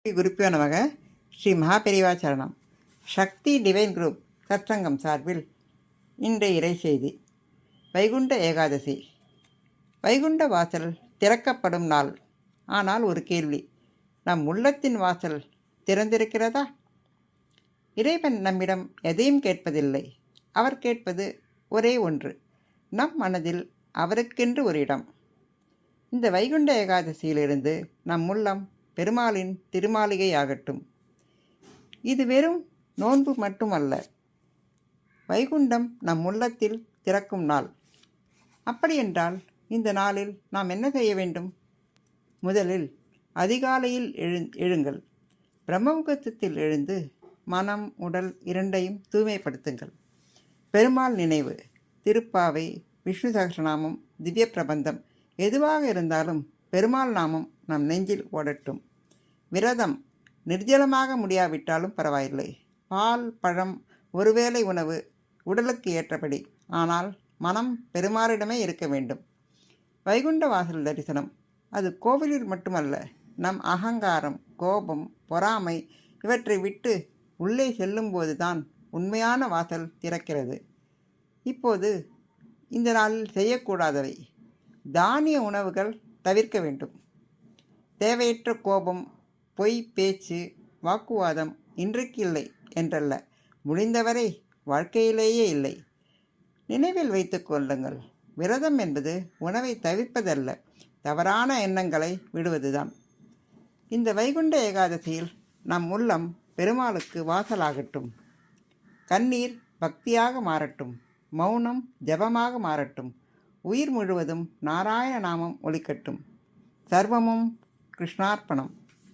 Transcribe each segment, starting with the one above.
குருப்பியோ நமக. ஸ்ரீ மகாபெரிவா சரணம். சக்தி டிவைன் குரூப் சத்சங்கம் சார்பில் இன்றைய இறை செய்தி. வைகுண்ட ஏகாதசி. வைகுண்ட வாசல் திறக்கப்படும் நாள். ஆனால் ஒரு கேள்வி, நம் உள்ளத்தின் வாசல் திறந்திருக்கிறதா? இறைவன் நம்மிடம் எதையும் கேட்பதில்லை. அவர் கேட்பது ஒரே ஒன்று, நம் மனதில் அவருக்கென்று ஒரு இடம். இந்த வைகுண்ட ஏகாதசியிலிருந்து நம் உள்ளம் பெருமாளின் திருமாளிகையாகட்டும். இது வெறும் நோன்பு மட்டுமல்ல, வைகுண்டம் நம் உள்ளத்தில் திறக்கும் நாள். அப்படியென்றால் இந்த நாளில் நாம் என்ன செய்ய வேண்டும்? முதலில் அதிகாலையில் எழுங்கள். பிரம்மமுகூர்த்தத்தில் எழுந்து மனம் உடல் இரண்டையும் தூய்மைப்படுத்துங்கள். பெருமாள் நினைவு, திருப்பாவை, விஷ்ணு சகஸ்ரநாமம், திவ்ய பிரபந்தம் எதுவாக இருந்தாலும் பெருமாள் நாமம் நம் நெஞ்சில் ஓடட்டும். விரதம் நிர்ஜலமாக முடியாவிட்டாலும் பரவாயில்லை. பால், பழம், ஒருவேளை உணவு உடலுக்கு ஏற்றபடி, ஆனால் மனம் பெருமாளிடமே இருக்க வேண்டும். வைகுண்ட வாசல் தரிசனம், அது கோவிலில் மட்டுமல்ல, நம் அகங்காரம், கோபம், பொறாமை இவற்றை விட்டு உள்ளே செல்லும்போதுதான் உண்மையான வாசல் திறக்கிறது. இப்போது இந்த நாளில் செய்யக்கூடாதவை: தானிய உணவுகள் தவிர்க்க வேண்டும். தேவையற்ற கோபம், பொய் பேச்சு, வாக்குவாதம் இன்றைக்கு இல்லை என்றல்ல, முடிந்தவரை வாழ்க்கையிலேயே இல்லை. நினைவில் வைத்து கொள்ளுங்கள், விரதம் என்பது உணவை தவிர்ப்பதல்ல, தவறான எண்ணங்களை விடுவதுதான். இந்த வைகுண்ட ஏகாதசியில் நம் உள்ளம் பெருமாளுக்கு வாசலாகட்டும். கண்ணீர் பக்தியாக மாறட்டும். மௌனம் ஜபமாக மாறட்டும். உயிர் முழுவதும் நாராயண நாமம் ஒலிக்கட்டும். சர்வமும் கிருஷ்ணார்ப்பணம்.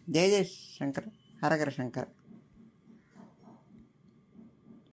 ஜெய ஜெய சங்கர், ஹரஹர சங்கர்.